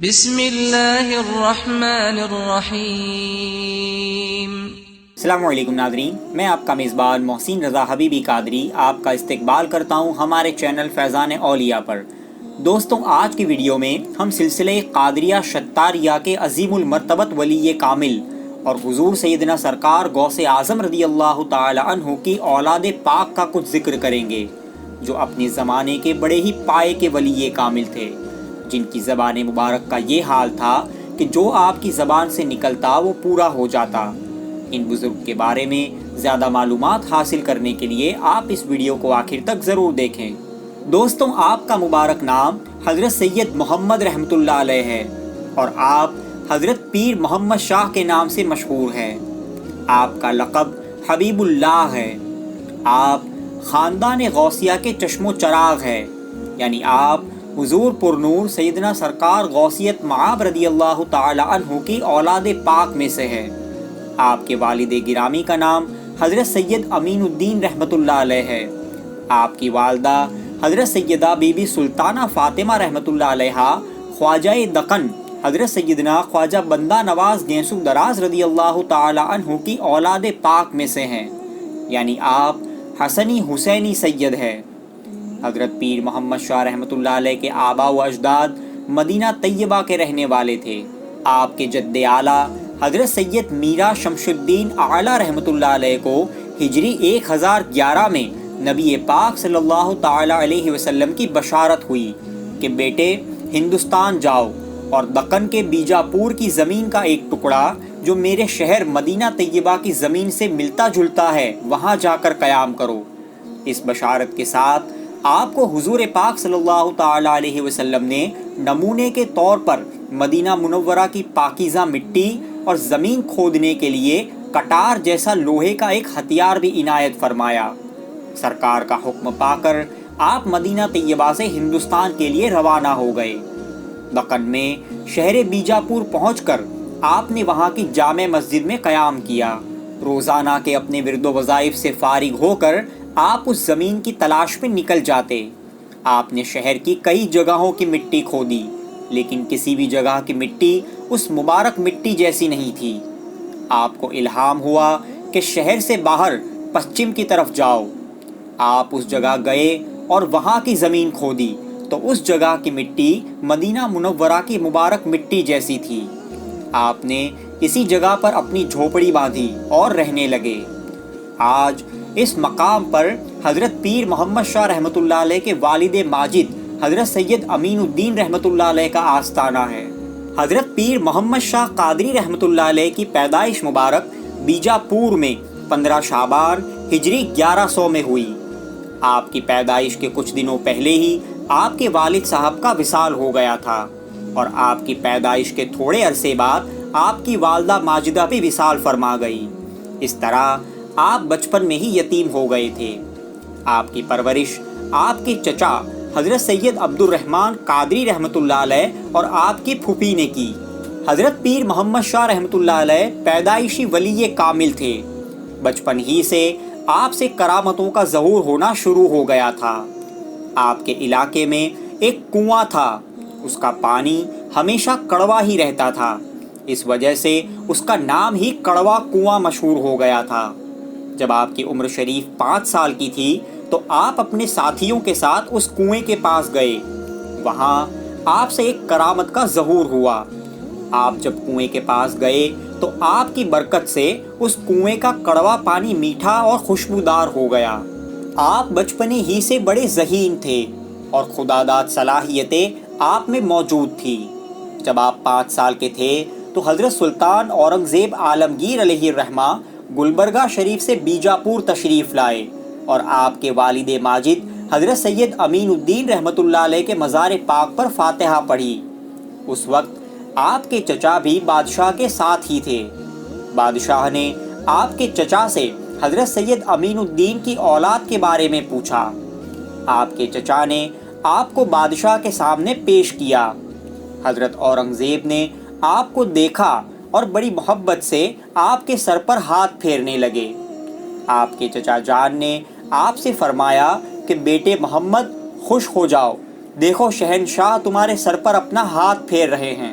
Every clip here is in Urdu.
بسم اللہ الرحمن الرحیم۔ السلام علیکم ناظرین، میں آپ کا میزبان محسن رضا حبیبی قادری آپ کا استقبال کرتا ہوں ہمارے چینل فیضان اولیاء پر۔ دوستوں، آج کی ویڈیو میں ہم سلسلہ قادریہ شتاریہ کے عظیم المرتبت ولی کامل اور حضور سیدنا سرکار غوث اعظم رضی اللہ تعالی عنہ کی اولاد پاک کا کچھ ذکر کریں گے، جو اپنے زمانے کے بڑے ہی پائے کے ولی کامل تھے، جن کی زبان مبارک کا یہ حال تھا کہ جو آپ کی زبان سے نکلتا وہ پورا ہو جاتا۔ ان بزرگ کے بارے میں زیادہ معلومات حاصل کرنے کے لیے آپ اس ویڈیو کو آخر تک ضرور دیکھیں۔ دوستوں، آپ کا مبارک نام حضرت سید محمد رحمۃ اللہ علیہ ہے اور آپ حضرت پیر محمد شاہ کے نام سے مشہور ہیں۔ آپ کا لقب حبیب اللہ ہے۔ آپ خاندان غوثیہ کے چشم و چراغ ہیں، یعنی آپ حضور پرنور سیدنا سرکار غوثیت مآب رضی اللہ تعالی عنہ کی اولاد پاک میں سے ہے۔ آپ کے والد گرامی کا نام حضرت سید امین الدین رحمۃ اللہ علیہ ہے۔ آپ کی والدہ حضرت سیدہ بی بی سلطانہ فاطمہ رحمۃ اللہ علیہ خواجہ دکن حضرت سیدنا خواجہ بندہ نواز گینسو دراز رضی اللہ تعالی عنہ کی اولاد پاک میں سے ہیں، یعنی آپ حسنی حسینی سید ہے۔ حضرت پیر محمد شاہ رحمۃ اللہ علیہ کے آبا و اجداد مدینہ طیبہ کے رہنے والے تھے۔ آپ کے جد اعلیٰ حضرت سید میرا شمس الدین اعلیٰ رحمۃ اللہ علیہ کو ہجری 1011 میں نبی پاک صلی اللہ تعالی علیہ وسلم کی بشارت ہوئی کہ بیٹے ہندوستان جاؤ اور دکن کے بیجاپور کی زمین کا ایک ٹکڑا جو میرے شہر مدینہ طیبہ کی زمین سے ملتا جلتا ہے وہاں جا کر قیام کرو۔ اس بشارت کے ساتھ آپ کو حضور پاک صلی اللہ تعالی علیہ وسلم نے نمونے کے طور پر مدینہ منورہ کی پاکیزہ مٹی اور زمین کھودنے کے لیے کٹار جیسا لوہے کا ایک ہتھیار بھی عنایت فرمایا۔ سرکار کا حکم پا کر آپ مدینہ طیبہ سے ہندوستان کے لیے روانہ ہو گئے۔ دکن میں شہر بیجاپور پہنچ کر آپ نے وہاں کی جامع مسجد میں قیام کیا۔ روزانہ کے اپنے ورد و وظائف سے فارغ ہو کر آپ اس زمین کی تلاش میں نکل جاتے۔ آپ نے شہر کی کئی جگہوں کی مٹی کھودی، لیکن کسی بھی جگہ کی مٹی اس مبارک مٹی جیسی نہیں تھی۔ آپ کو الہام ہوا کہ شہر سے باہر پچھم کی طرف جاؤ۔ آپ اس جگہ گئے اور وہاں کی زمین کھودی تو اس جگہ کی مٹی مدینہ منورہ کی مبارک مٹی جیسی تھی۔ آپ نے اسی جگہ پر اپنی جھوپڑی باندھی اور رہنے لگے۔ آج اس مقام پر حضرت پیر محمد شاہ رحمۃ اللہ علیہ کے والد ماجد حضرت سید امین الدین رحمۃ اللہ علیہ کا آستانہ ہے۔ حضرت پیر محمد شاہ قادری رحمۃ اللہ علیہ کی پیدائش مبارک بیجاپور میں 15 شعبان ہجری 1100 میں ہوئی۔ آپ کی پیدائش کے کچھ دنوں پہلے ہی آپ کے والد صاحب کا وصال ہو گیا تھا، اور آپ کی پیدائش کے تھوڑے عرصے بعد آپ کی والدہ ماجدہ بھی وصال فرما گئی۔ اس طرح آپ بچپن میں ہی یتیم ہو گئے تھے۔ آپ کی پرورش آپ کے چچا حضرت سید عبد الرحمن قادری رحمۃ اللہ علیہ اور آپ کی پھوپھی نے کی۔ حضرت پیر محمد شاہ رحمۃ اللہ علیہ پیدائشی ولی کامل تھے۔ بچپن ہی سے آپ سے کرامتوں کا ظہور ہونا شروع ہو گیا تھا۔ آپ کے علاقے میں ایک کنواں تھا، اس کا پانی ہمیشہ کڑوا ہی رہتا تھا، اس وجہ سے اس کا نام ہی کڑوا کنواں مشہور ہو گیا تھا۔ جب آپ کی عمر شریف 5 سال کی تھی تو آپ اپنے ساتھیوں کے ساتھ اس کنویں کے پاس گئے۔ وہاں آپ سے ایک کرامت کا ظہور ہوا۔ آپ جب کنویں کے پاس گئے تو آپ کی برکت سے اس کنویں کا کڑوا پانی میٹھا اور خوشبودار ہو گیا۔ آپ بچپنے ہی سے بڑے ذہین تھے اور خداداد صلاحیتیں آپ میں موجود تھی۔ جب آپ 5 سال کے تھے تو حضرت سلطان اورنگزیب عالمگیر علیہ الرحمہ گلبرگہ شریف سے بیجاپور تشریف لائے اور آپ کے والد ماجد حضرت سید امین الدین رحمۃ اللہ علیہ کے مزار پاک پر فاتحہ پڑھی۔ اس وقت آپ کے چچا بھی بادشاہ کے ساتھ ہی تھے۔ بادشاہ نے آپ کے چچا سے حضرت سید امین الدین کی اولاد کے بارے میں پوچھا۔ آپ کے چچا نے آپ کو بادشاہ کے سامنے پیش کیا۔ حضرت اورنگزیب نے آپ کو دیکھا اور بڑی محبت سے آپ کے سر پر ہاتھ پھیرنے لگے۔ آپ کے چچا جان نے آپ سے فرمایا کہ بیٹے محمد خوش ہو جاؤ، دیکھو شہنشاہ تمہارے سر پر اپنا ہاتھ پھیر رہے ہیں۔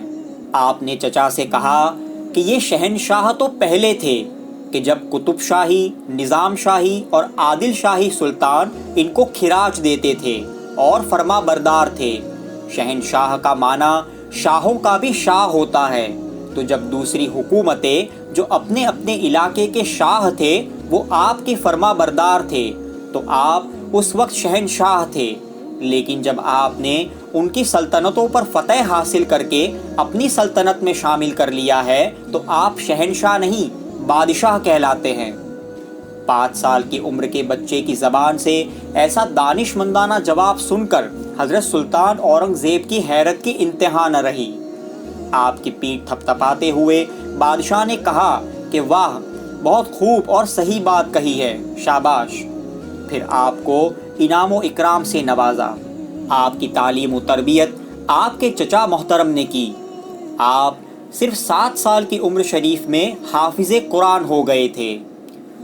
آپ نے چچا سے کہا کہ یہ شہنشاہ تو پہلے تھے کہ جب قطب شاہی، نظام شاہی اور عادل شاہی سلطان ان کو خراج دیتے تھے اور فرما بردار تھے۔ شہنشاہ کا معنی شاہوں کا بھی شاہ ہوتا ہے، تو جب دوسری حکومتیں جو اپنے اپنے علاقے کے شاہ تھے وہ آپ کے فرما بردار تھے تو آپ اس وقت شہنشاہ تھے، لیکن جب آپ نے ان کی سلطنتوں پر فتح حاصل کر کے اپنی سلطنت میں شامل کر لیا ہے تو آپ شہنشاہ نہیں بادشاہ کہلاتے ہیں۔ 5 سال کی عمر کے بچے کی زبان سے ایسا دانش مندانہ جواب سن کر حضرت سلطان اورنگزیب کی حیرت کی انتہا نہ رہی۔ آپ کی پیٹھ تھپتھپاتے ہوئے بادشاہ نے کہا کہ واہ، بہت خوب اور صحیح بات کہی ہے، شاباش۔ پھر آپ کو انعام و اکرام سے نوازا۔ آپ کی تعلیم و تربیت آپ کے چچا محترم نے کی۔ آپ صرف 7 سال کی عمر شریف میں حافظ قرآن ہو گئے تھے۔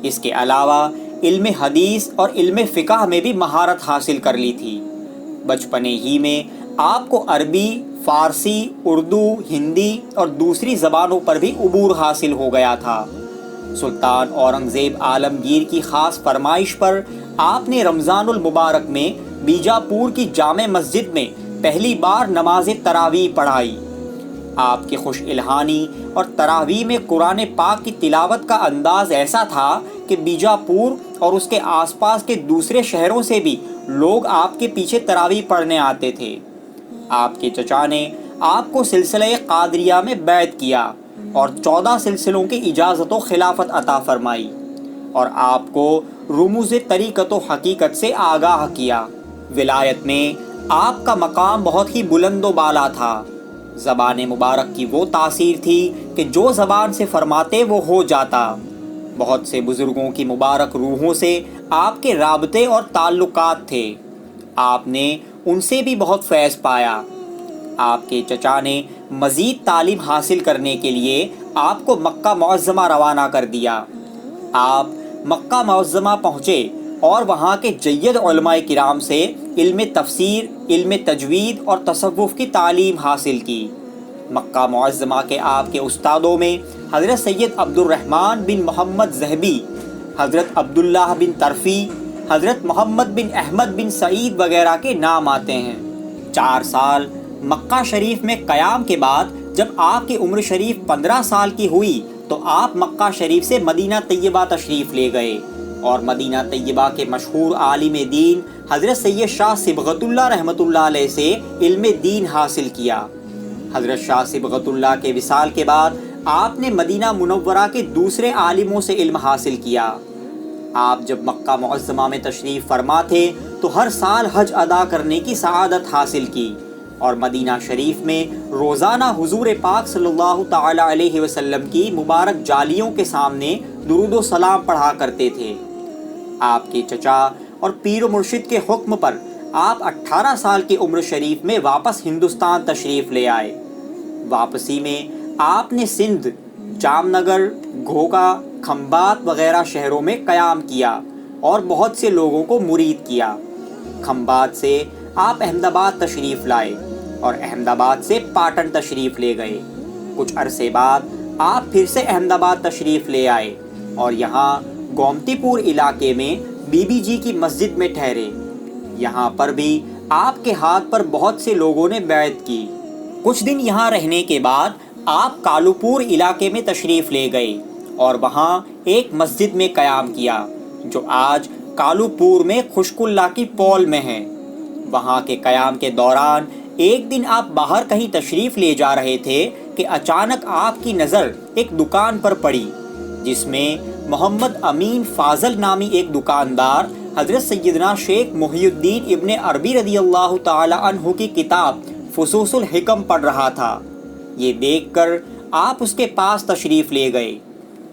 اس کے علاوہ علم حدیث اور علم فقہ میں بھی مہارت حاصل کر لی تھی۔ بچپنے ہی میں آپ کو عربی، فارسی، اردو، ہندی اور دوسری زبانوں پر بھی عبور حاصل ہو گیا تھا۔ سلطان اورنگزیب عالمگیر کی خاص فرمائش پر آپ نے رمضان المبارک میں بیجاپور کی جامع مسجد میں پہلی بار نماز تراویح پڑھائی۔ آپ کی خوش الہانی اور تراویح میں قرآن پاک کی تلاوت کا انداز ایسا تھا کہ بیجاپور اور اس کے آس پاس کے دوسرے شہروں سے بھی لوگ آپ کے پیچھے تراویح پڑھنے آتے تھے۔ آپ کے چچا نے آپ کو سلسلہ قادریہ میں بیعت کیا اور 14 سلسلوں کی اجازت و خلافت عطا فرمائی اور آپ کو رموز طریقت و حقیقت سے آگاہ کیا۔ ولایت میں آپ کا مقام بہت ہی بلند و بالا تھا۔ زبان مبارک کی وہ تاثیر تھی کہ جو زبان سے فرماتے وہ ہو جاتا۔ بہت سے بزرگوں کی مبارک روحوں سے آپ کے رابطے اور تعلقات تھے۔ آپ نے ان سے بھی بہت فیض پایا۔ آپ کے چچا نے مزید تعلیم حاصل کرنے کے لیے آپ کو مکہ معظمہ روانہ کر دیا۔ آپ مکہ معظمہ پہنچے اور وہاں کے جید علماء کرام سے علم تفسیر، علم تجوید اور تصوف کی تعلیم حاصل کی۔ مکہ معظمہ کے آپ کے استادوں میں حضرت سید عبد الرحمن بن محمد ذہبی، حضرت عبداللہ بن طرفی، حضرت محمد بن احمد بن سعید وغیرہ کے نام آتے ہیں۔ 4 سال مکہ شریف میں قیام کے بعد جب آپ کی عمر شریف 15 سال کی ہوئی تو آپ مکہ شریف سے مدینہ طیبہ تشریف لے گئے اور مدینہ طیبہ کے مشہور عالم دین حضرت سید شاہ صبغت اللہ رحمۃ اللہ علیہ سے علم دین حاصل کیا۔ حضرت شاہ صبغت اللہ کے وصال کے بعد آپ نے مدینہ منورہ کے دوسرے عالموں سے علم حاصل کیا۔ آپ جب مکہ معظمہ میں تشریف فرما تھے تو ہر سال حج ادا کرنے کی سعادت حاصل کی اور مدینہ شریف میں روزانہ حضور پاک صلی اللہ تعالی علیہ وسلم کی مبارک جالیوں کے سامنے درود و سلام پڑھا کرتے تھے۔ آپ کے چچا اور پیر و مرشد کے حکم پر آپ 18 سال کی عمر شریف میں واپس ہندوستان تشریف لے آئے۔ واپسی میں آپ نے سندھ، جام نگر، گھوگا، کھمبات وغیرہ شہروں میں قیام کیا اور بہت سے لوگوں کو مرید کیا۔ کھمبات سے آپ احمد آباد تشریف لائے اور احمد آباد سے پاٹن تشریف لے گئے۔ کچھ عرصے بعد آپ پھر سے احمد آباد تشریف لے آئے اور یہاں گومتی پور علاقے میں بی بی جی کی مسجد میں ٹھہرے۔ یہاں پر بھی آپ کے ہاتھ پر بہت سے لوگوں نے بیعت کی۔ کچھ دن یہاں رہنے کے بعد آپ کالوپور علاقے میں تشریف لے گئے اور وہاں ایک مسجد میں قیام کیا جو آج کالوپور میں خشک اللہ کی پول میں ہے۔ وہاں کے قیام کے دوران ایک دن آپ باہر کہیں تشریف لے جا رہے تھے کہ اچانک آپ کی نظر ایک دکان پر پڑی جس میں محمد امین فاضل نامی ایک دکاندار حضرت سیدنا شیخ محی الدین ابن عربی رضی اللہ تعالی عنہ کی کتاب فصوص الحکم پڑھ رہا تھا۔ یہ دیکھ کر آپ اس کے پاس تشریف لے گئے۔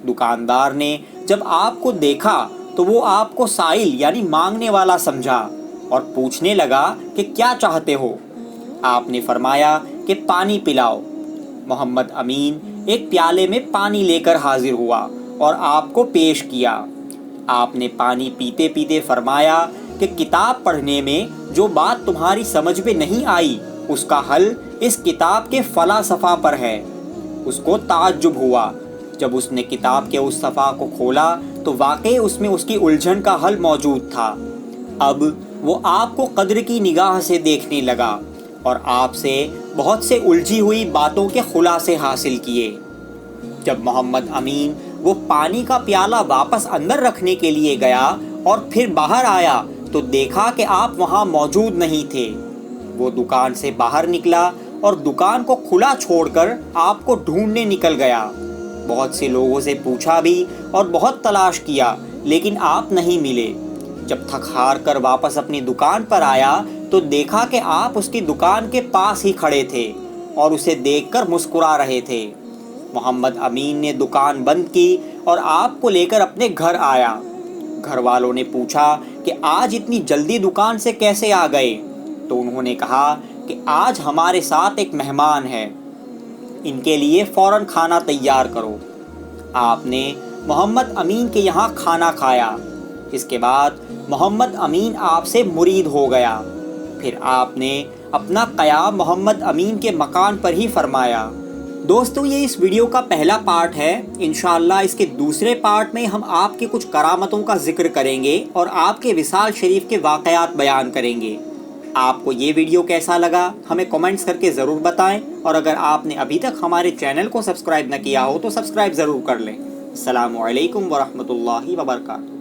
دکاندار نے جب آپ کو دیکھا تو وہ آپ کو سائل یعنی مانگنے والا سمجھا اور پوچھنے لگا کہ کیا چاہتے ہو؟ آپ نے فرمایا کہ پانی پلاؤ۔ محمد امین ایک پیالے میں پانی لے کر حاضر ہوا اور آپ کو پیش کیا۔ آپ نے پانی پیتے پیتے فرمایا کہ کتاب پڑھنے میں جو بات تمہاری سمجھ میں نہیں آئی اس کا حل اس کتاب کے فلاں صفحہ پر ہے۔ اس کو تعجب ہوا جب اس نے کتاب کے اس صفحہ کو کھولا تو واقعی اس میں اس کی الجھن کا حل موجود تھا۔ اب وہ آپ کو قدر کی نگاہ سے دیکھنے لگا اور آپ سے بہت سے الجھی ہوئی باتوں کے خلاصے حاصل کیے۔ جب محمد امین وہ پانی کا پیالہ واپس اندر رکھنے کے لیے گیا اور پھر باہر آیا تو دیکھا کہ آپ وہاں موجود نہیں تھے۔ وہ دکان سے باہر نکلا اور دکان کو کھلا چھوڑ کر آپ کو ڈھونڈنے نکل گیا۔ بہت سے لوگوں سے پوچھا بھی اور بہت تلاش کیا لیکن آپ نہیں ملے۔ جب تھک ہار کر واپس اپنی دکان پر آیا تو دیکھا کہ آپ اس کی دکان کے پاس ہی کھڑے تھے اور اسے دیکھ کر مسکرا رہے تھے۔ محمد امین نے دکان بند کی اور آپ کو لے کر اپنے گھر آیا۔ گھر والوں نے پوچھا کہ آج اتنی جلدی دکان سے کیسے آ گئے؟ تو انہوں نے کہا کہ آج ہمارے ساتھ ایک مہمان ہے، ان کے لیے فوراً کھانا تیار کرو۔ آپ نے محمد امین کے یہاں کھانا کھایا۔ اس کے بعد محمد امین آپ سے مرید ہو گیا۔ پھر آپ نے اپنا قیام محمد امین کے مکان پر ہی فرمایا۔ دوستو، یہ اس ویڈیو کا پہلا پارٹ ہے۔ انشاءاللہ اس کے دوسرے پارٹ میں ہم آپ کے کچھ کرامتوں کا ذکر کریں گے اور آپ کے وصال شریف کے واقعات بیان کریں گے۔ آپ کو یہ ویڈیو کیسا لگا ہمیں کمنٹس کر کے ضرور بتائیں، اور اگر آپ نے ابھی تک ہمارے چینل کو سبسکرائب نہ کیا ہو تو سبسکرائب ضرور کر لیں۔ السلام علیکم ورحمۃ اللہ وبرکاتہ۔